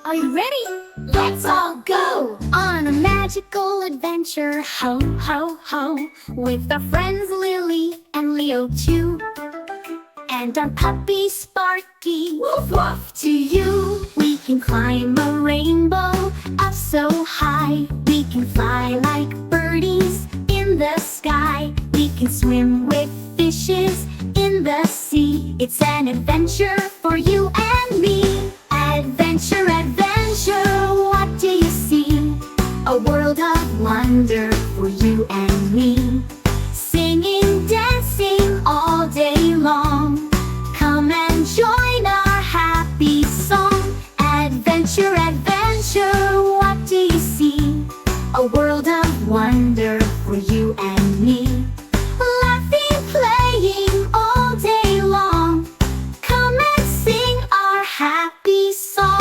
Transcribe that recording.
Are you ready? Let's all go on a magical adventure, ho, ho, ho, with our friends Lily and Leo too, and our puppy Sparky. Woof woof to you. We can climb a rainbow up so high. We can fly like birdies in the sky. We can swim with fishes in the sea. It's an adventure for you and me. Adventure, adventure, what do you see? A world of wonder for you and me. Singing, dancing all day long. Come and join our happy song. Adventure, adventure, what do you see? A world of wonder for you and me. Laughing, playing all day long. Come and sing our happy song.